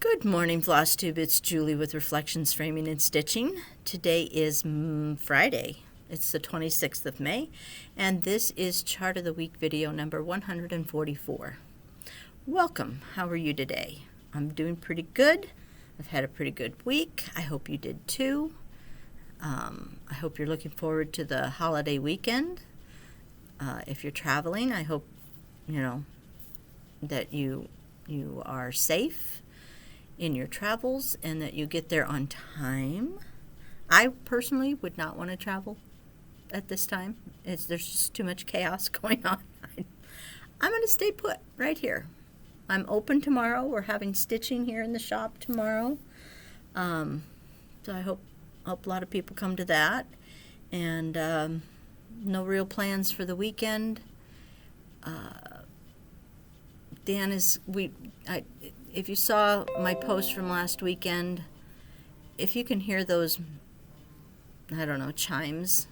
Good morning, Floss Tube. It's Julie with Reflections Framing and Stitching. Today is Friday. It's the 26th of May, and this is Chart of the Week video number 144. Welcome. How are you today? I'm doing pretty good. I've had a pretty good week. I hope you did too. I hope you're looking forward to the holiday weekend. If you're traveling, I hope that you are safe in your travels and that you get there on time. I personally would not want to travel at this time. There's just too much chaos going on. I'm going to stay put right here. I'm open tomorrow. We're having stitching here in the shop tomorrow. So I hope a lot of people come to that. And no real plans for the weekend. If you saw my post from last weekend, if you can hear those, chimes,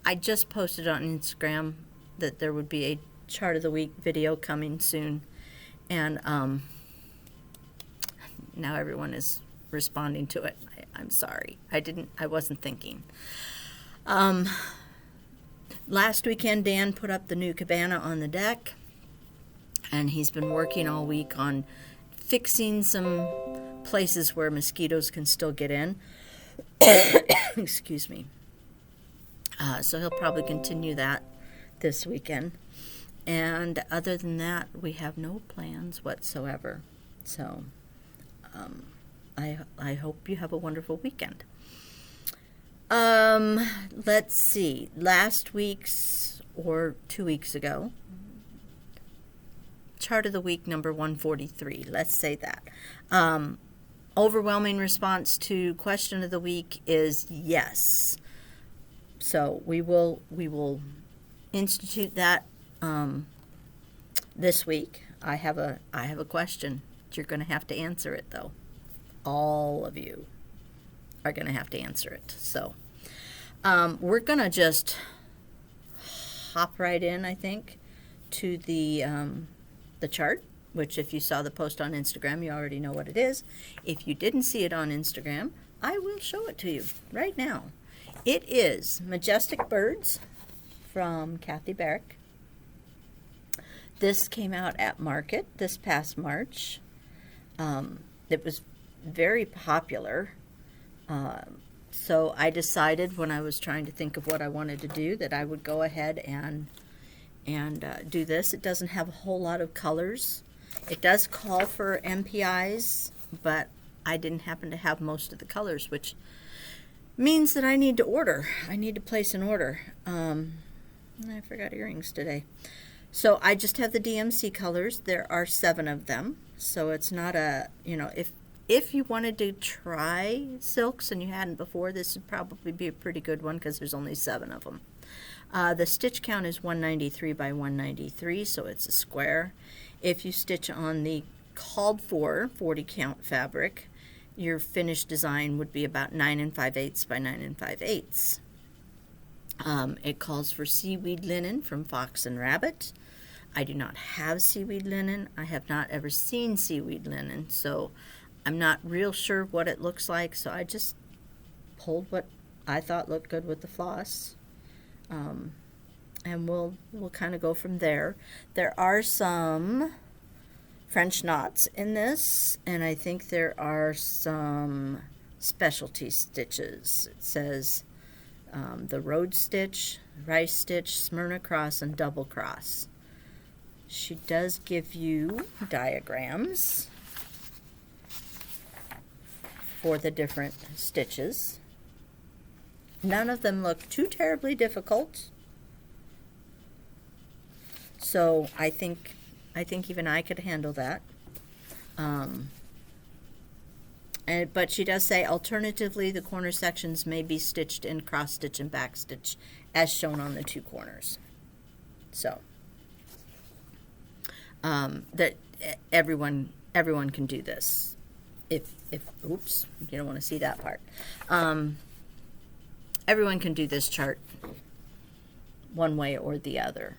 I just posted on Instagram that there would be a Chart of the Week video coming soon, and now everyone is responding to it. I'm sorry. I wasn't thinking. Last weekend, Dan put up the new cabana on the deck, and he's been working all week on fixing some places where mosquitoes can still get in. Excuse me. So he'll probably continue that this weekend. And other than that, we have no plans whatsoever. So I hope you have a wonderful weekend. Let's see. Last week's, or 2 weeks ago, Chart of the Week number 143. Let's say that. Overwhelming response to question of the week is yes. So we will institute that this week. I have a question. You're going to have to answer it though. All of you are going to have to answer it. So we're going to just hop right in, I think, to the chart, which if you saw the post on Instagram, you already know what it is. If you didn't see it on Instagram, I will show it to you right now. It is Majestic Birds from Kathy Barrick. This came out at Market this past March. It was very popular. So I decided when I was trying to think of what I wanted to do that I would go ahead and do this. It doesn't have a whole lot of colors. It does call for MPIs, but I didn't happen to have most of the colors, which means that I need to order. I need to place an order. I forgot earrings today. So I just have the DMC colors. There are 7 of them. So it's not a, if you wanted to try silks and you hadn't before, this would probably be a pretty good one because there's only 7 of them. The stitch count is 193 by 193, so it's a square. If you stitch on the called for 40 count fabric, your finished design would be about 9 5/8 by 9 5/8. It calls for seaweed linen from Fox and Rabbit. I do not have seaweed linen. I have not ever seen seaweed linen, so I'm not real sure what it looks like, so I just pulled what I thought looked good with the floss. And we'll kind of go from there. There are some French knots in this, and I think there are some specialty stitches. It says the road stitch, rice stitch, Smyrna cross, and double cross. She does give you diagrams for the different stitches. None of them look too terribly difficult. So I think even I could handle that. But she does say, alternatively, the corner sections may be stitched in cross stitch and back stitch as shown on the 2 corners. So that everyone can do this. If oops, you don't want to see that part. Everyone can do this chart one way or the other.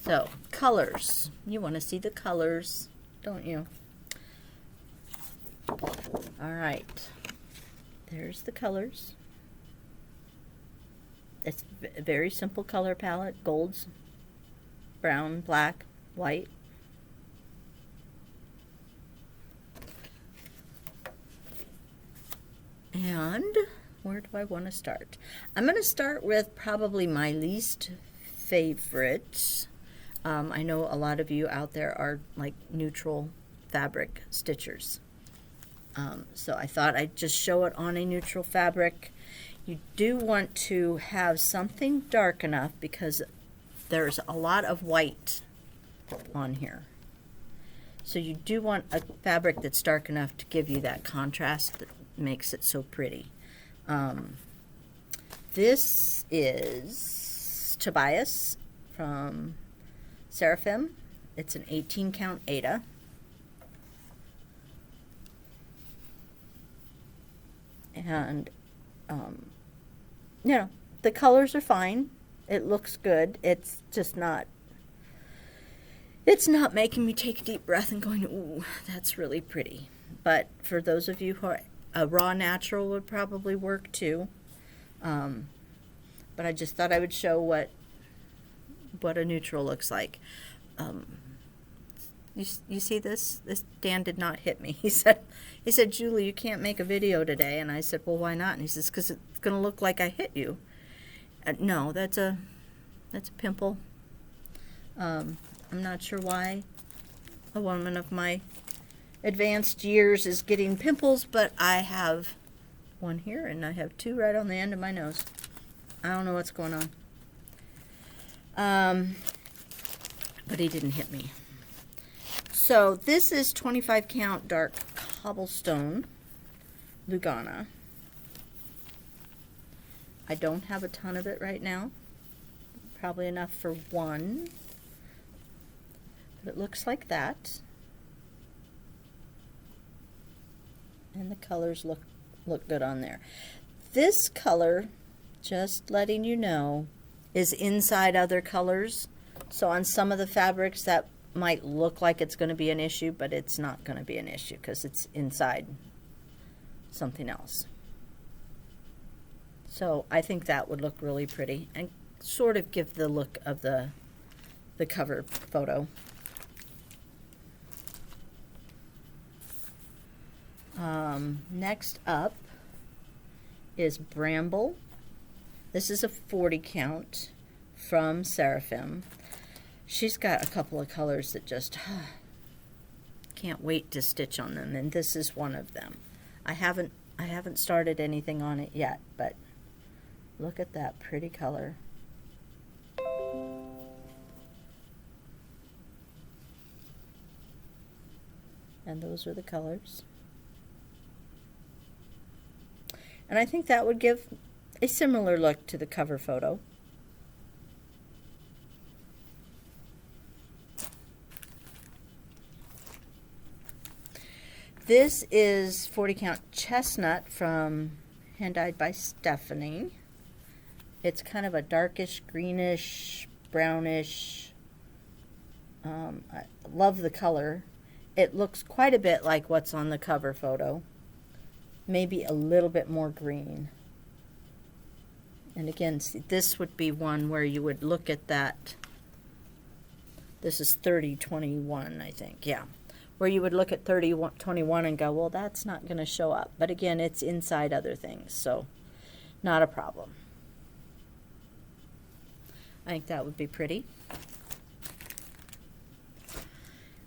So, colors. You want to see the colors, don't you? All right. There's the colors. It's a very simple color palette. Golds, brown, black, white. And where do I want to start? I'm going to start with probably my least favorite. I know a lot of you out there are like neutral fabric stitchers. So I thought I'd just show it on a neutral fabric. You do want to have something dark enough because there's a lot of white on here. So you do want a fabric that's dark enough to give you that contrast that makes it so pretty. This is Tobias from Seraphim. It's an 18 count Aida. And you know, the colors are fine. It looks good. It's just not, it's not making me take a deep breath and going, ooh, that's really pretty. But for those of you who are, a raw natural would probably work too. But I just thought I would show what a neutral looks like. You see this? Dan did not hit me. He said, Julie, you can't make a video today. And I said, well, why not? And he says, because it's going to look like I hit you. No, that's a pimple. I'm not sure why a woman of my advanced years is getting pimples, but I have one here and I have two right on the end of my nose. I don't know what's going on. But he didn't hit me. So this is 25 count dark cobblestone Lugana. I don't have a ton of it right now. Probably enough for one. But it looks like that. And the colors look good on there. This color, just letting you know, is inside other colors. So on some of the fabrics that might look like it's going to be an issue, but it's not going to be an issue because it's inside something else. So I think that would look really pretty and sort of give the look of the cover photo. Next up is Bramble. This is a 40 count from Seraphim. She's got a couple of colors that just can't wait to stitch on them, and this is one of them. I haven't started anything on it yet, but look at that pretty color. And those are the colors. And I think that would give a similar look to the cover photo. This is 40 count Chestnut from Hand Dyed by Stephanie. It's kind of a darkish, greenish, brownish. I love the color. It looks quite a bit like what's on the cover photo. Maybe a little bit more green. And again, see, this would be one where you would look at that. This is 3021, I think, yeah. Where you would look at 3021 and go, well, that's not going to show up. But again, it's inside other things, so not a problem. I think that would be pretty.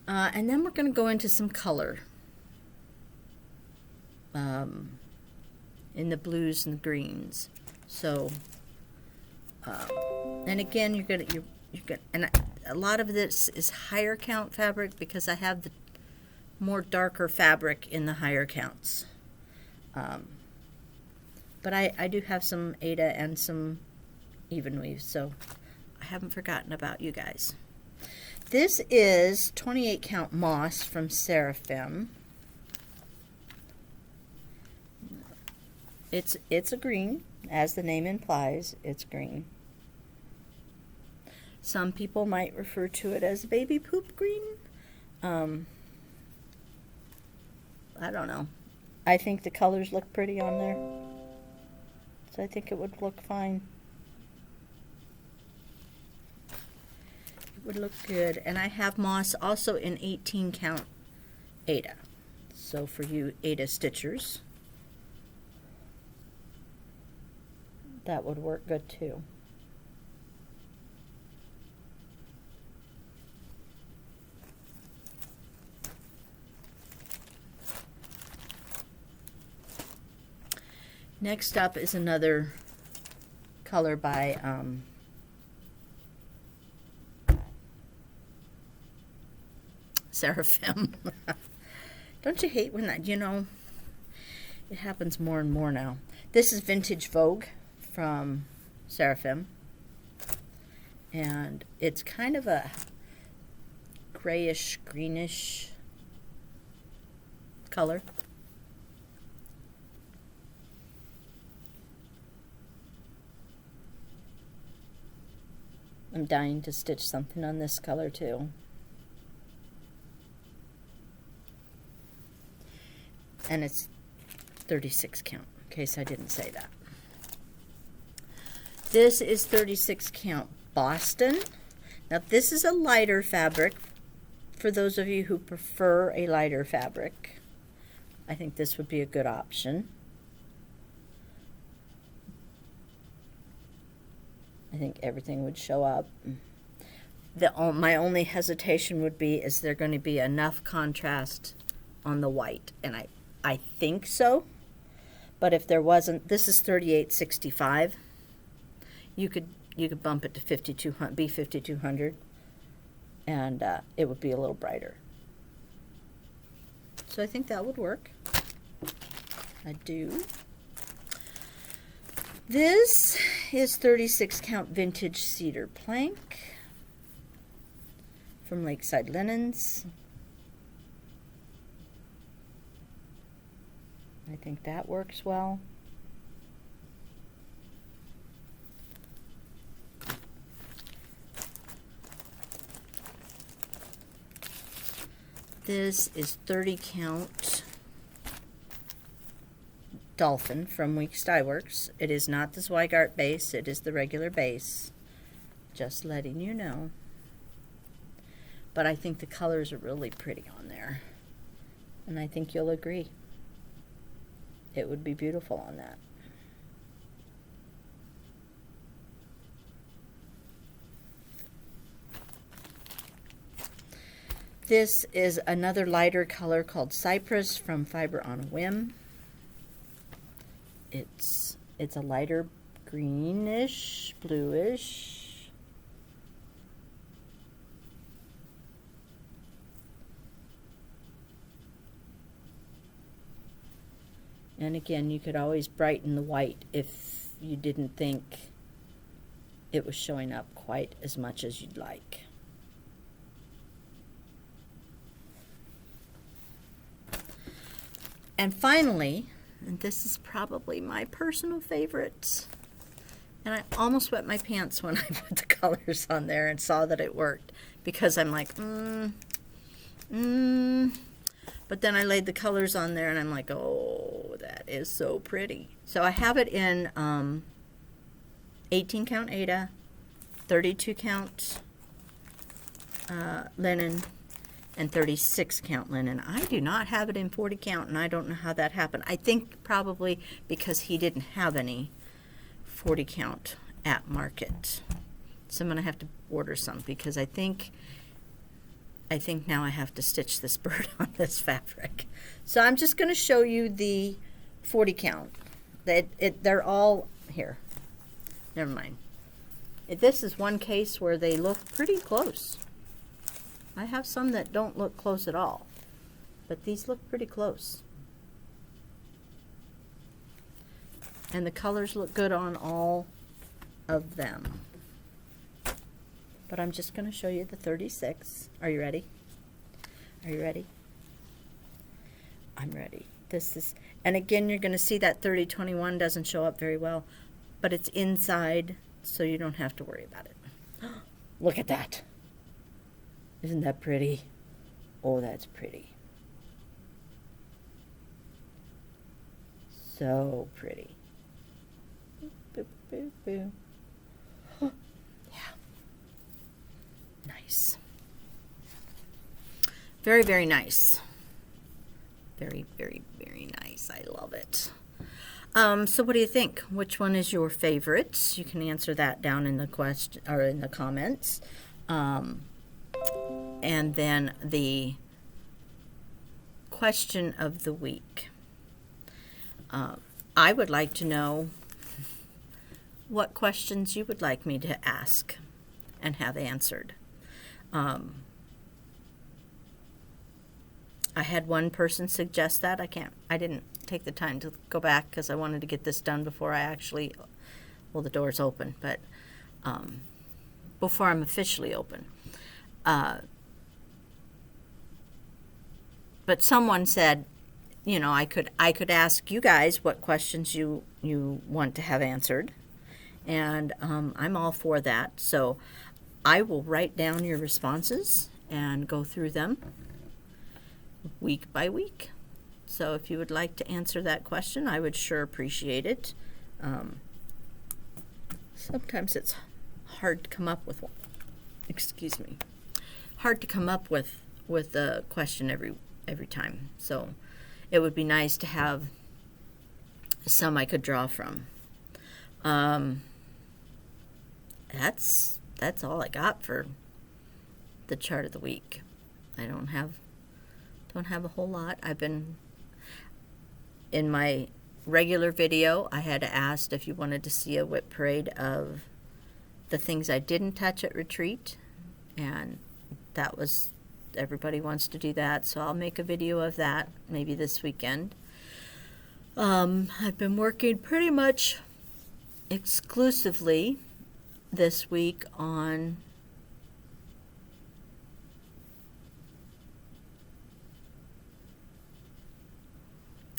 And then we're going to go into some color. In the blues and the greens. So, and again, you're gonna, and a lot of this is higher count fabric because I have the more darker fabric in the higher counts. But I do have some Aida and some even weave, so I haven't forgotten about you guys. This is 28 count moss from Seraphim. It's a green, as the name implies, it's green. Some people might refer to it as baby poop green. I don't know. I think the colors look pretty on there. So I think it would look fine. It would look good. And I have moss also in 18 count Aida. So for you Aida stitchers, that would work good too. Next up is another color by Seraphim. Don't you hate when that, you know, it happens more and more now. This is Vintage Vogue from Seraphim. And it's kind of a grayish, greenish color. I'm dying to stitch something on this color too. And it's 36 count, in case I didn't say that. This is 36 count Boston. Now this is a lighter fabric. For those of you who prefer a lighter fabric, I think this would be a good option. I think everything would show up. My only hesitation would be, is there going to be enough contrast on the white? And I think so. But if there wasn't, this is 38.65. You could bump it to 5200, be 5200, and it would be a little brighter. So I think that would work. I do. This is 36 count vintage cedar plank from Lakeside Linens. I think that works well. This is 30 count Dolphin from Weeks Dye Works. It is not the Zweigart base, it is the regular base. Just letting you know. But I think the colors are really pretty on there. And I think you'll agree. It would be beautiful on that. This is another lighter color called Cypress from Fiber on a Whim. It's a lighter greenish, bluish. And again, you could always brighten the white if you didn't think it was showing up quite as much as you'd like. And finally, and this is probably my personal favorite, and I almost wet my pants when I put the colors on there and saw that it worked, because I'm like, but then I laid the colors on there and I'm like, oh, that is so pretty. So I have it in 18 count Aida, 32 count linen, and 36 count linen. I do not have it in 40 count, and I don't know how that happened. I think probably because he didn't have any 40 count at market. So I'm going to have to order some, because I think now I have to stitch this bird on this fabric. So I'm just going to show you the 40 count. They're all here. Never mind. This is one case where they look pretty close. I have some that don't look close at all, but these look pretty close. And the colors look good on all of them. But I'm just going to show you the 36. Are you ready? Are you ready? I'm ready. This is, and again, you're going to see that 3021 doesn't show up very well, but it's inside, so you don't have to worry about it. Look at that. Isn't that pretty? Oh, that's pretty. So pretty. Boop, boop, boop. Huh. Yeah. Nice. Very, very nice. Very, very, very nice. I love it. So what do you think? Which one is your favorite? You can answer that down in the question or in the comments. And then the question of the week. I would like to know what questions you would like me to ask and have answered. I had one person suggest that. I didn't take the time to go back because I wanted to get this done before I actually, well, the door's open, but before I'm officially open. But someone said, you know, I could ask you guys what questions you want to have answered, and I'm all for that. So I will write down your responses and go through them week by week. So if you would like to answer that question, I would sure appreciate it. Sometimes it's hard to come up with one. Excuse me. Hard to come up with a question every time. So it would be nice to have some I could draw from. That's all I got for the chart of the week. I don't have a whole lot. I've been in my regular video, I had asked if you wanted to see a whip parade of the things I didn't touch at retreat, and that was, everybody wants to do that, so I'll make a video of that maybe this weekend. I've been working pretty much exclusively this week on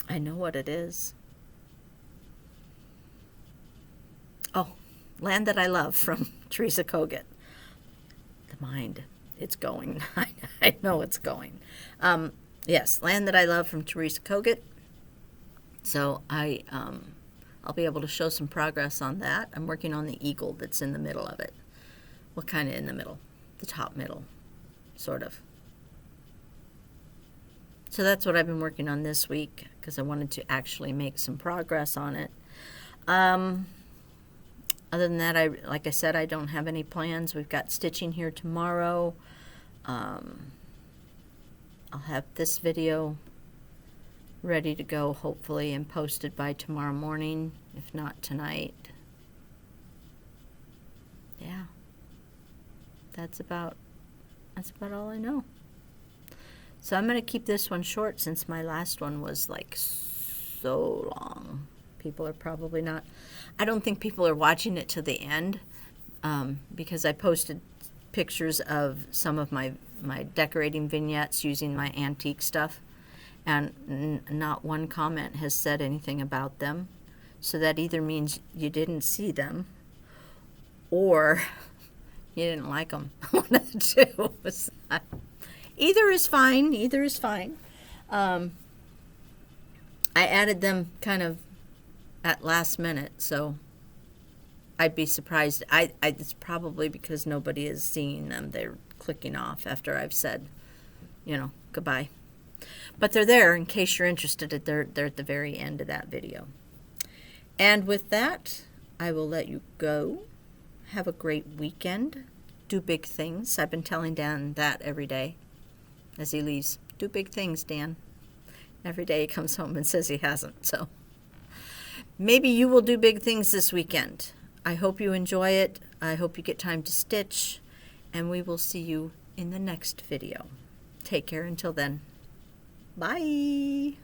I know what it is. Oh, Land That I Love from Teresa Kogut. The mind, it's going. I know it's going. Yes, Land That I Love from Teresa Kogut. So I'll be able to show some progress on that. I'm working on the eagle that's in the middle of it. What kind of in the middle? The top middle, sort of. So that's what I've been working on this week because I wanted to actually make some progress on it. Other than that, like I said, I don't have any plans. We've got stitching here tomorrow. I'll have this video ready to go, hopefully, and posted by tomorrow morning, if not tonight. Yeah. That's about all I know. So I'm going to keep this one short since my last one was like so long. People are probably not, I don't think people are watching it to the end because I posted pictures of some of my decorating vignettes using my antique stuff, and not one comment has said anything about them. So that either means you didn't see them or you didn't like them. One of the two. Either is fine. Either is fine. I added them kind of at last minute, so I'd be surprised. It's probably because nobody is seeing them. They're clicking off after I've said, goodbye. But they're there in case you're interested. They're at the very end of that video. And with that, I will let you go. Have a great weekend. Do big things. I've been telling Dan that every day as he leaves. Do big things, Dan. Every day he comes home and says he hasn't. So maybe you will do big things this weekend. I hope you enjoy it. I hope you get time to stitch. And we will see you in the next video. Take care until then. Bye.